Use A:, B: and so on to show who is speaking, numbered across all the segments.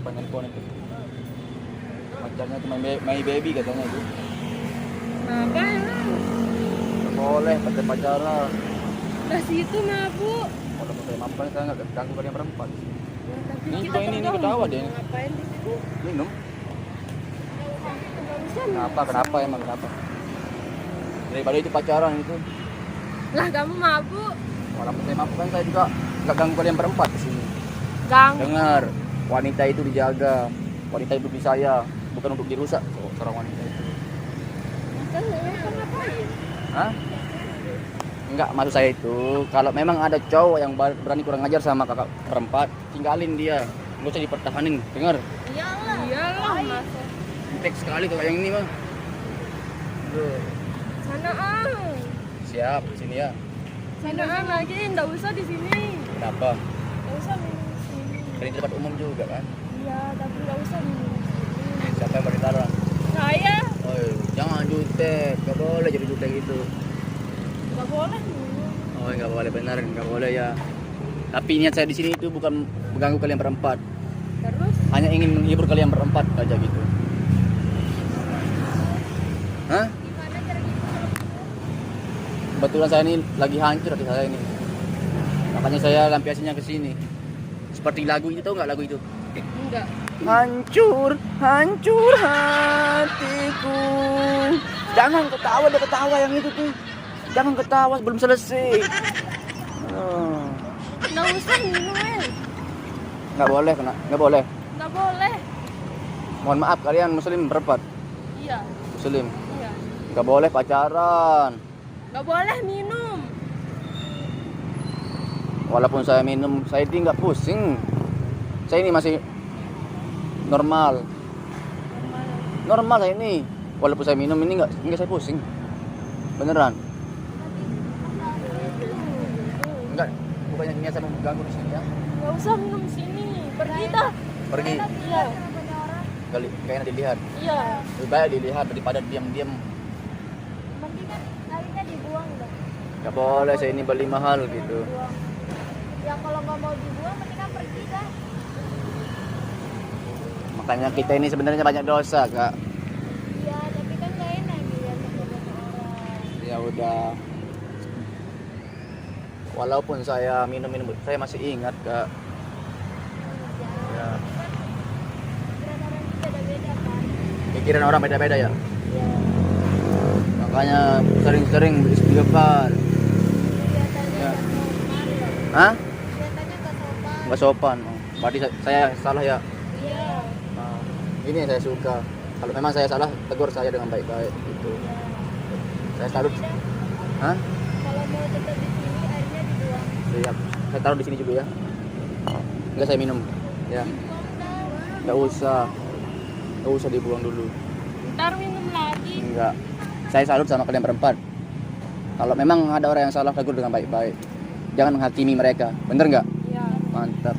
A: ucapan handphone itu. Pacarnya cuma my baby katanya itu.
B: Kenapa emang?
A: Nggak boleh pacaran.
B: Lah situ mabuk.
A: Kalau pakai mabuk kan saya nggak ganggu kalian berempat.
B: Ya, tapi
A: Ini
B: kita
A: juga ini
B: terganggu.
A: ketawa dia.
B: Ngapain di situ?
A: Minum.
B: Barusan.
A: Kenapa emang kenapa? Daripada itu pacaran itu.
B: Lah kamu mabuk.
A: Walaupun saya mabuk kan saya juga nggak ganggu kalian berempat di sini.
B: Ganggu.
A: Dengar, wanita itu dijaga. Wanita itu beli saya, bukan untuk dirusak seorang wanita itu.
B: Kan memang ngapain?
A: Hah? Enggak, maksud saya itu kalau memang ada cowok yang berani kurang ajar sama kakak berempat, tinggalin dia. Nggak usah dipertahanin. Dengar?
B: Iyalah masa.
A: Intek sekali tuh kayak ini mah. Tuh.
B: Sana ah.
A: Siap, sini ya.
B: Sana ah lagi, enggak usah di sini.
A: Kenapa?
B: Enggak usah minum di sini.
A: Kan ini tempat umum juga kan?
B: Iya, tapi enggak usah minum di sini.
A: Siapa yang berlarang?
B: Saya
A: Oh, jangan jutek, nggak boleh jadi jutek gitu.
B: enggak boleh minum.
A: Oh, nggak boleh benar, nggak boleh ya. Tapi niat saya di sini itu bukan mengganggu kalian berempat,
B: Terus
A: hanya ingin menghibur kalian berempat aja gitu. Hah?
B: gimana cara gitu?
A: Kebetulan saya ini lagi hancur hati saya ini. Makanya saya lampiasinya ke sini. Seperti lagu itu, tahu nggak lagu itu?
B: Enggak.
A: Hancur, hancur hatiku. Jangan ketawa, dia ketawa yang itu tuh. Jangan ketawa, belum selesai. Oh.
B: Enggak usah minum,
A: Nggak boleh, kena. Nggak boleh.
B: Enggak boleh.
A: Mohon maaf, kalian muslim berempat.
B: Iya.
A: Muslim.
B: Iya.
A: Nggak boleh pacaran.
B: Enggak boleh minum.
A: Walaupun saya minum, saya ini nggak pusing. Saya ini masih normal. Normal saya ini. Walaupun saya minum ini nggak saya pusing. Beneran. Enggak, bukannya niat saya mengganggu di sini ya.
B: Enggak usah minum sini. Pergi dah.
A: Pergi.
B: Iya.
A: Kayaknya dilihat.
B: Iya.
A: Lebih baik dilihat daripada diam-diam.
B: Mending kan airnya dibuang dah.
A: Nggak boleh, saya ini beli mahal gitu.
B: Dibuang. Ya kalau nggak mau dibuang mendingan pergi dah.
A: Makanya kita ini sebenarnya banyak dosa, Kak.
B: Iya, tapi kan nggak enak dilihat sama banyak orang.
A: Ya udah. Walaupun saya minum-minum, saya masih ingat, Kak. Ya.
B: Pikiran orang beda-beda kan?
A: Pikiran orang beda-beda ya.
B: Iya.
A: Makanya sering-sering beristighfar.
B: Kelihatannya
A: Ya.
B: nggak sopan.
A: Hah?
B: Kelihatannya nggak sopan.
A: Nggak sopan. Oh, berarti saya salah ya.
B: Iya.
A: Nah, ini yang saya suka. Kalau memang saya salah, tegur saya dengan baik-baik gitu. Saya salut. Hah?
B: Kalau mau tetap di sini airnya dibuang.
A: Siap. Saya taruh di sini juga ya. Enggak, saya minum. Ya.
B: Dibuang dah.
A: Nggak usah. Nggak usah dibuang dulu.
B: Ntar minum lagi.
A: Enggak. Saya salut sama kalian berempat. Kalau memang ada orang yang salah, tegur dengan baik-baik. Jangan menghakimi mereka. Bener nggak?
B: Iya.
A: Mantap.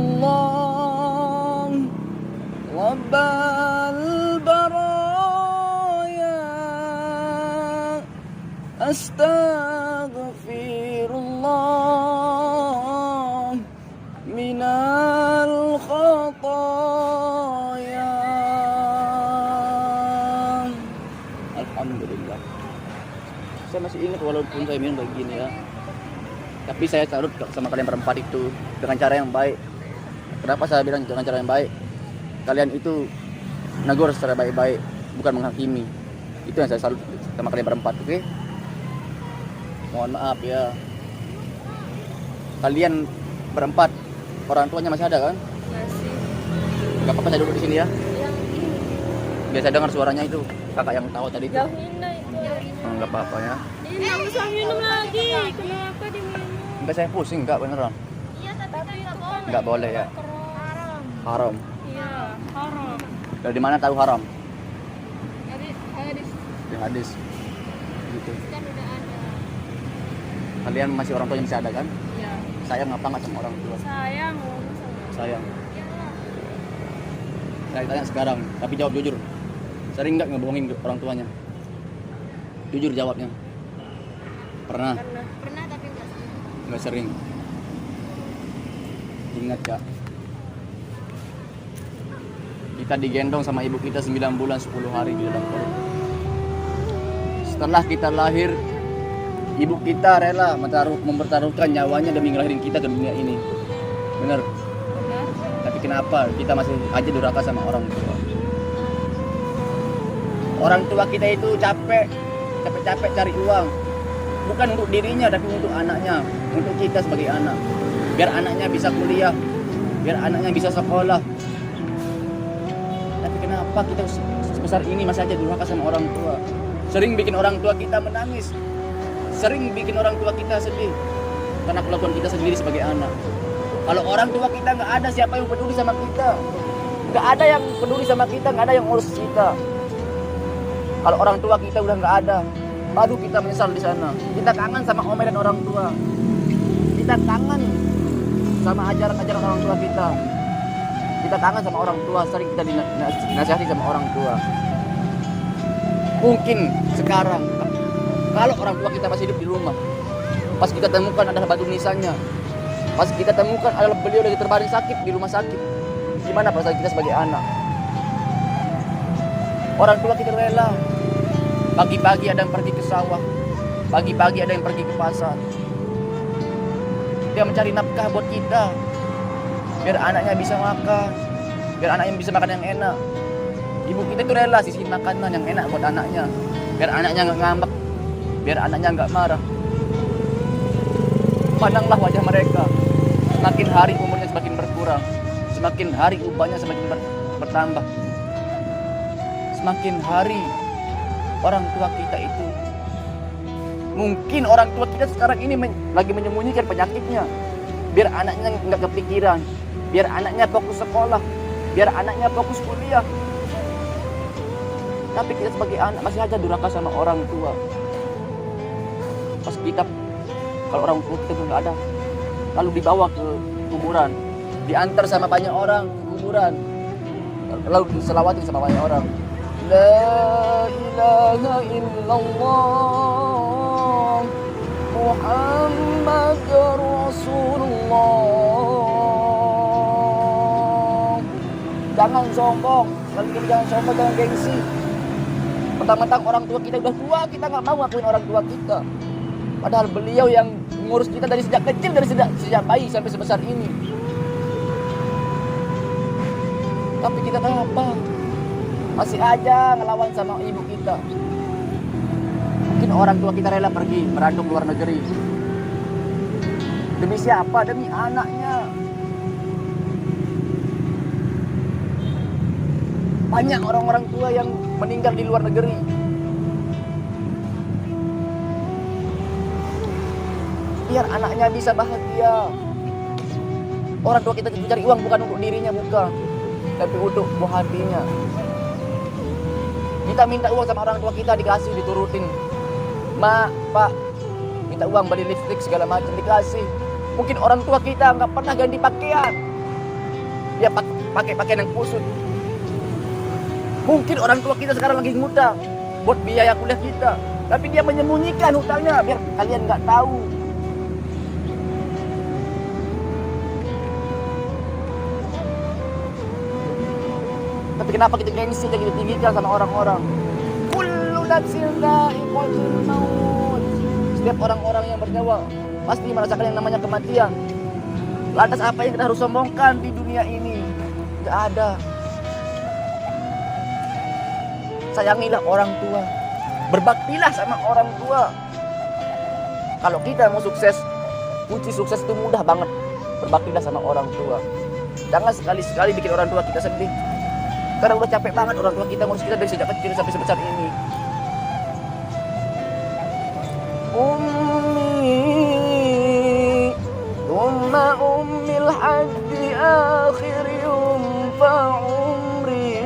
A: Astaghfirullah Rabbal baraya. Astaghfirullah minal khataya. Alhamdulillah. Saya masih ingat walaupun saya minum kayak gini ya. Tapi saya salut sama kalian berempat itu dengan cara yang baik. Kenapa saya bilang dengan cara yang baik? Kalian itu negur secara baik-baik, bukan menghakimi. Itu yang saya salut sama kalian berempat, oke? Mohon maaf ya. Kalian berempat, orang tuanya masih ada kan?
B: Masih.
A: Gak apa-apa saya duduk di sini ya.
B: Yang ini.
A: Biar saya dengar suaranya itu, kakak yang tahu tadi itu.
B: Jauhin dah itu.
A: Gak apa-apa ya.
B: Ini nggak usah minum lagi. Kenapa diminum?
A: Enggak, saya pusing, enggak beneran.
B: Iya, tapi nggak boleh.
A: Nggak boleh ya.
B: Haram.
A: Haram.
B: Iya, haram.
A: Dari mana tahu haram?
B: Jadi hadis
A: Di hadis. Gitu.
B: kan udah ada.
A: Kalian masih orang tua yang masih ada kan?
B: Iya.
A: Sayang apa nggak sama orang tua?
B: Sayang ngomong sama.
A: Sayang.
B: Iyalah.
A: Saya tanya sekarang, tapi jawab jujur. Sering nggak ngebohongin orang tuanya? Jujur jawabnya. Pernah?
B: Pernah tapi nggak sering.
A: Nggak sering. Ingat Kak, kita digendong sama ibu kita 9 bulan 10 hari di dalam perut. Setelah kita lahir, ibu kita rela mempertaruhkan nyawanya demi ngelahirin kita ke dunia ini. Bener.
B: Benar.
A: Tapi kenapa kita masih aja durhaka sama orang tua? Orang tua kita itu capek-capek cari uang. Bukan untuk dirinya tapi untuk anaknya, untuk kita sebagai anak. Biar anaknya bisa kuliah, biar anaknya bisa sekolah. Tapi kenapa kita sebesar ini masih aja durhaka sama orang tua? Sering bikin orang tua kita menangis, sering bikin orang tua kita sedih karena kelakuan kita sendiri sebagai anak. Kalau orang tua kita nggak ada, siapa yang peduli sama kita? Nggak ada yang peduli sama kita, nggak ada yang ngurus kita. Kalau orang tua kita udah nggak ada, baru kita menyesal di sana. Kita kangen sama omelan orang tua, kita kangen sama ajaran-ajaran orang tua kita. Kita kangen sama orang tua, sering kita dinasihati sama orang tua. Mungkin sekarang kalau orang tua kita masih hidup di rumah, pas kita temukan adalah batu nisannya, pas kita temukan adalah beliau lagi terbaring sakit di rumah sakit, gimana perasaan kita sebagai anak? Orang tua kita rela, pagi-pagi ada yang pergi ke sawah, pagi-pagi ada yang pergi ke pasar. Dia mencari nafkah buat kita, biar anaknya bisa makan, biar anaknya bisa makan yang enak. Ibu kita itu rela sisihin makanan yang enak buat anaknya, biar anaknya nggak ngambek, biar anaknya nggak marah. Pandanglah wajah mereka, semakin hari umurnya semakin berkurang, semakin hari upahnya semakin bertambah. Semakin hari orang tua kita itu, mungkin orang tua kita sekarang ini lagi menyembunyikan penyakitnya, biar anaknya nggak kepikiran, biar anaknya fokus sekolah, biar anaknya fokus kuliah. Tapi kita sebagai anak masih aja durhaka sama orang tua. Pas kita, kalau orang tua kita nggak ada, lalu dibawa ke kuburan, diantar sama banyak orang ke kuburan, lalu diselawatin sama banyak orang. La ilaha illallah Muhammad Rasulullah. Jangan sombong, sekali-kali jangan sombong, jangan gengsi. Mentang-mentang orang tua kita udah tua, kita nggak mau ngakuin orang tua kita. Padahal beliau yang ngurus kita dari sejak kecil, dari sejak bayi sampai sebesar ini. Tapi kita apa? Masih aja ngelawan sama ibu kita. Mungkin orang tua kita rela pergi merantau ke luar negeri. Demi siapa? Demi anaknya. Banyak orang-orang tua yang meninggal di luar negeri. Biar anaknya bisa bahagia. Orang tua kita cari uang bukan untuk dirinya, bukan, tapi untuk buah hatinya. Kita minta uang sama orang tua kita, dikasih, diturutin. Ma, Pak, minta uang beli lipstick segala macam, dikasih. Mungkin orang tua kita nggak pernah ganti pakaian, dia pakai pakaian yang kusut. Mungkin orang tua kita sekarang lagi ngutang buat biaya kuliah kita, tapi dia menyembunyikan hutangnya biar kalian nggak tahu. Tapi kenapa kita gengsi dan kita tinggikan sama orang-orang? Kullu nafsin dha'iqatul maut. Setiap orang-orang yang bernyawa pasti merasakan yang namanya kematian. Lantas apa yang kita harus sombongkan di dunia ini? Nggak ada. Sayangilah orang tua, berbaktilah sama orang tua. Kalau kita mau sukses, kunci sukses itu mudah banget. Berbaktilah sama orang tua. Jangan sekali-sekali bikin orang tua kita sedih. Karena udah capek banget orang tua kita ngurus kita dari sejak kecil sampai sebesar ini. Ummi, thumma ummil hajji akhiriyum fa'umri,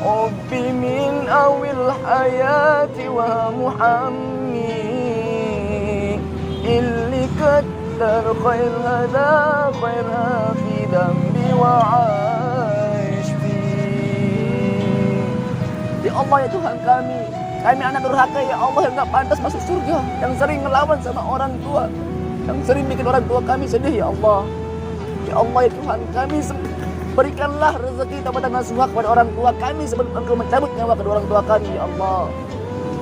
A: Ubbi min awil hayati wa muhammi, illi kattar khair hada khair hafi dambi wa'ad. Ya Allah, ya Tuhan kami anak durhaka, ya Allah, yang gak pantas masuk surga, yang sering melawan sama orang tua, yang sering bikin orang tua kami sedih ya Allah. Ya Allah ya Tuhan kami, berikanlah rezeki taubatan nasuha kepada orang tua kami sebelum Engkau mencabut nyawa kedua orang tua kami ya Allah.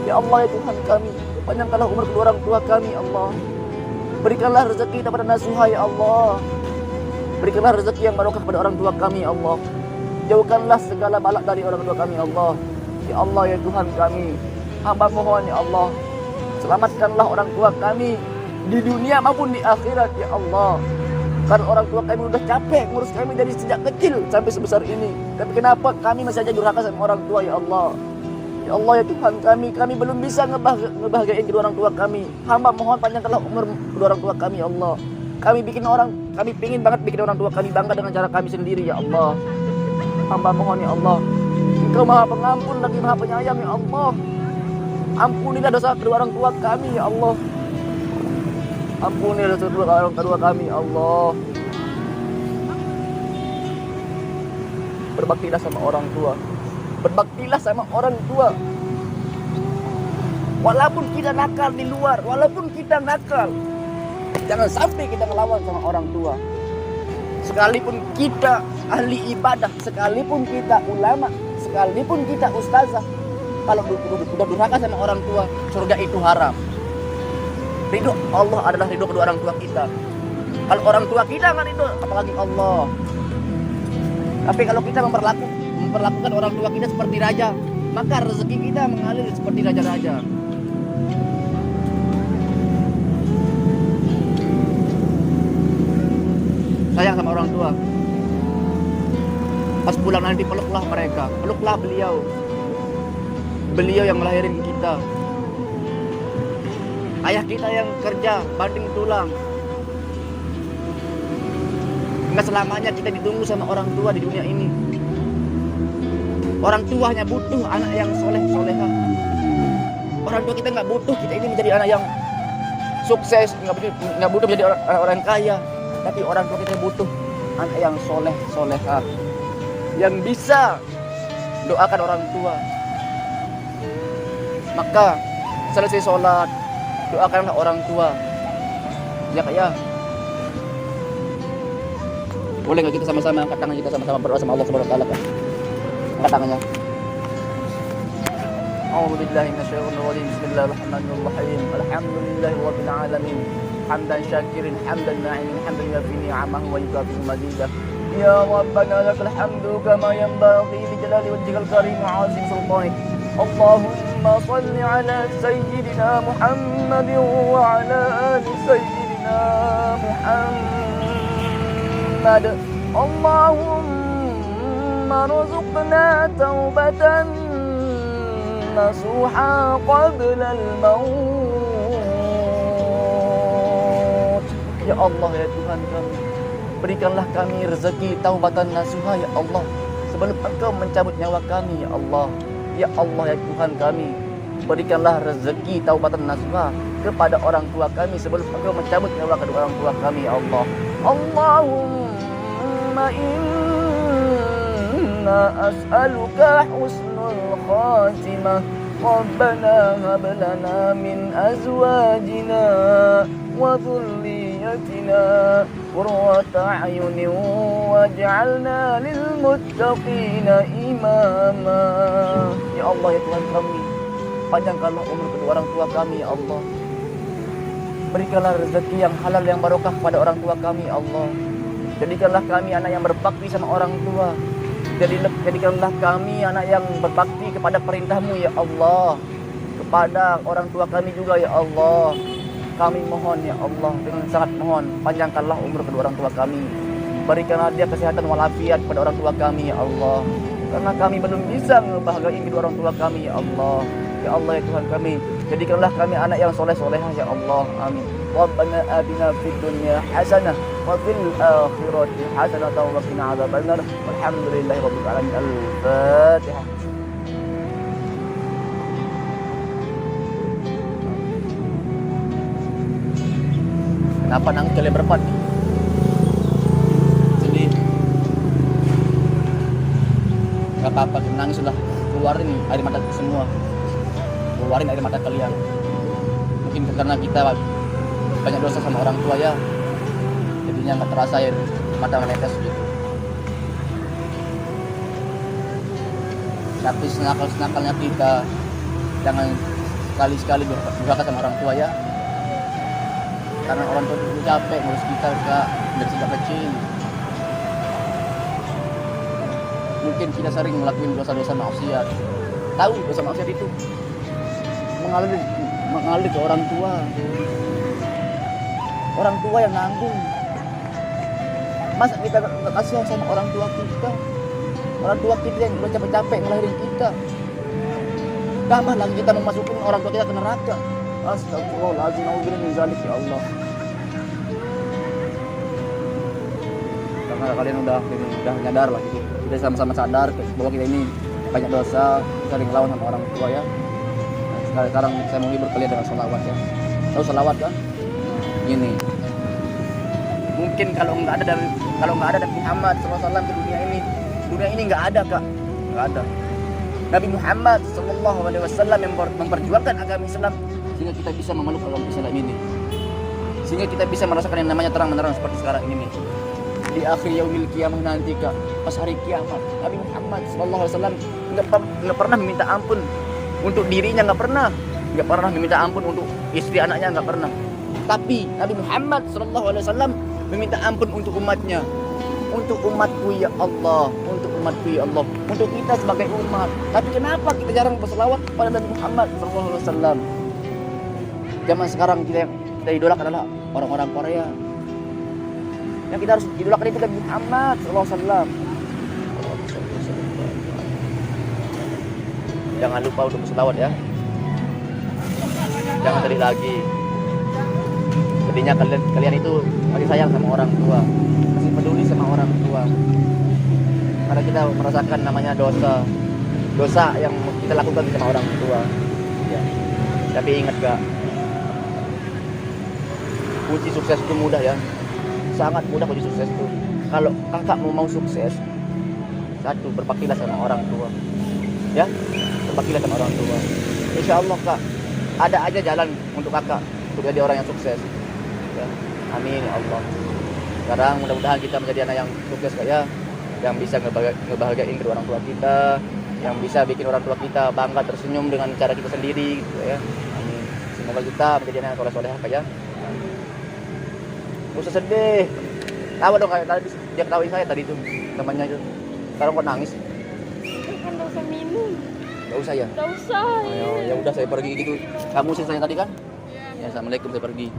A: Ya Allah ya Tuhan kami, panjangkanlah umur kedua orang tua kami ya Allah. Berikanlah rezeki taubatan nasuha ya Allah. Berikanlah rezeki yang barokah kepada orang tua kami ya Allah. Jauhkanlah segala balak dari orang tua kami ya Allah. Ya Allah ya Tuhan kami, hamba mohon ya Allah, selamatkanlah orang tua kami di dunia maupun di akhirat ya Allah. Karena orang tua kami sudah capek ngurus kami dari sejak kecil sampai sebesar ini. Tapi kenapa kami masih saja durhaka sama orang tua ya Allah. Ya Allah ya Tuhan kami belum bisa ngebahagiain kedua orang tua kami. Hamba mohon panjangkanlah umur kedua orang tua kami ya Allah. Kami pingin banget bikin orang tua kami bangga dengan cara kami sendiri ya Allah. Hamba mohon ya Allah, Engkau maha pengampun lagi maha penyayang ya Allah. Ampunilah dosa kedua orang tua kami ya Allah. Ampunilah dosa kedua orang tua kami ya Allah. Berbaktilah sama orang tua. Berbaktilah sama orang tua. Walaupun kita nakal di luar, walaupun kita nakal, jangan sampai kita ngelawan sama orang tua. Sekalipun kita ahli ibadah, sekalipun kita ulama, sekalipun kita ustazah, kalau sudah durhaka sama orang tua, surga itu haram. Ridho Allah adalah ridho kedua orang tua kita. Kalau orang tua kita nggak ridho, apalagi Allah. Tapi kalau kita memperlakukan orang tua kita seperti raja, maka rezeki kita mengalir seperti raja-raja. Sayang sama orang tua. Pas pulang nanti peluklah mereka, peluklah beliau. Beliau yang melahirin kita. Ayah kita yang kerja banting tulang. Nggak selamanya kita ditunggu sama orang tua di dunia ini. Orang tua hanya butuh anak yang soleh-soleha. Orang tua kita nggak butuh kita ini menjadi anak yang sukses, nggak butuh menjadi orang kaya. Tapi orang tua kita butuh anak yang soleh-soleha, yang bisa doakan orang tua. Maka selesai sholat, doakanlah orang tua. Ya kak ya. Boleh nggak kita sama-sama angkat tangan, kita sama-sama berdoa sama Allah Subhanahu wa taala, Kak? Angkat tangannya. A'udzu billahi minasyaitonir rajim. Bismillahirrahmanirrahim. Alhamdulillahi rabbil alamin. Hamdan syakirin, hamdan na'imin, hamdan yafi ni'amahu wa yukafi mazidah. Ya Rabbana lakal hamdu kama yanbaghi li jalali wajhikal karim wa 'azim sultanik. Allahumma shalli ala sayyidina Muhammad wa ala ali sayyidina Muhammad. Allahumma rzuqna taubatan nasuha qabla al-maut. Ya Allah ya Tuhan kami, berikanlah kami rezeki taubatan nasuha ya Allah sebelum Engkau mencabut nyawa kami ya Allah. Ya Allah ya Tuhan kami, berikanlah rezeki taubatan nasuha kepada orang tua kami sebelum Engkau mencabut nyawa kedua orang tua kami ya Allah. Allahumma inna as'aluka husnul khatimah. Rabbana hab lana min azwajina wa dhurriyyatina qurrata a'yunin waj'alna lil muttaqina imama. Ya Allah ya Tuhan kami, panjangkanlah umur kedua orang tua kami ya Allah. Berikanlah rezeki yang halal yang barokah kepada orang tua kami ya Allah. Jadikanlah kami anak yang berbakti sama orang tua. Jadikanlah kami anak yang berbakti kepada perintah-Mu ya Allah, kepada orang tua kami juga ya Allah. Kami mohon ya Allah, dengan sangat mohon, panjangkanlah umur kedua orang tua kami. Berikanlah dia kesehatan walafiat kepada orang tua kami ya Allah. Karena kami belum bisa ngebahagiain kedua orang tua kami ya Allah. Ya Allah ya Tuhan kami, jadikanlah kami anak yang soleh-solehah ya Allah. Amin. Rabbana atina fid dunya hasanah wa fil akhirati hasanah wa qina adzabannar. Walhamdulillahi rabbil alamin. Al-Fatihah. Kenapa nangis kalian berempat nih? Sedih. Gak apa-apa, nangis sudah. Keluarin air mata semua. Keluarin air mata kalian. Mungkin karena kita banyak dosa sama orang tua ya, jadinya nggak terasa ya mata menetes gitu. Tapi senakal-senakalnya kita jangan sekali-sekali durhaka sama orang tua ya, karena orang tua itu capek ngurus kita Kak dari sejak kecil. Mungkin kita sering ngelakuin dosa-dosa maksiat, tahu dosa maksiat itu mengalir ke orang tua yang nanggung. Masa kita nggak kasihan sama orang tua kita yang udah capek-capek ngelahirin kita, tambah lagi kita memasukin orang tua kita ke neraka. Astagfirullahaladzim, nauzubillah min zalik ya Allah. Karena kalian udah nyadar lah gitu, kita sama-sama sadar bahwa kita ini banyak dosa, sering lawan sama orang tua ya. Nah, sekarang saya mau hibur kalian dengan sholawat ya. Tahu sholawat kan? Ini mungkin kalau nggak ada dari Muhammad SAW ke dunia ini nggak ada Kak, nggak ada. Nabi Muhammad SAW yang memperjuangkan agama Islam sehingga kita bisa memeluk agama Islam ini, sehingga kita bisa merasakan yang namanya terang-menerang seperti sekarang ini nih. Di akhir yaumil kiamah nanti Kak, pas hari kiamat, Nabi Muhammad SAW nggak pernah meminta ampun untuk dirinya, nggak pernah meminta ampun untuk istri anaknya, nggak pernah. Tapi Nabi Muhammad SAW meminta ampun untuk umatnya, untuk umatku ya Allah, untuk kita sebagai umat. Tapi kenapa kita jarang berselawat pada Nabi Muhammad SAW? Zaman sekarang kita idolakan adalah orang-orang Korea. Yang kita harus idolakan itu Nabi Muhammad SAW. Jangan lupa untuk berselawat ya. Jangan sedih lagi. Jadinya kalian itu masih sayang sama orang tua, masih peduli sama orang tua. Karena kita merasakan namanya dosa yang kita lakukan sama orang tua. Ya. Tapi ingat Kak, kunci sukses itu mudah ya, sangat mudah kunci sukses itu. Kalau kakak mau sukses, satu, berbaktilah sama orang tua. Ya, berbaktilah sama orang tua. Insya Allah Kak, ada aja jalan untuk kakak untuk jadi orang yang sukses. Ya. Amin ya Allah. Sekarang mudah-mudahan kita menjadi anak yang sukses Kak ya, yang bisa ngebahagiain kedua orang tua kita, yang bisa bikin orang tua kita bangga tersenyum dengan cara kita sendiri gitu ya. Amin. Semoga kita menjadi anak yang soleh-soleh Kak ya. Gak usah sedih. Tahu dong kayak tadi dia ketawain saya tadi itu temannya itu. Sekarang kok nangis?
B: Kan gak usah minum.
A: Gak usah ya?
B: Gak usah.
A: Ya udah saya pergi gitu. Kamu sih saya tadi kan? Ya, assalamualaikum, saya pergi.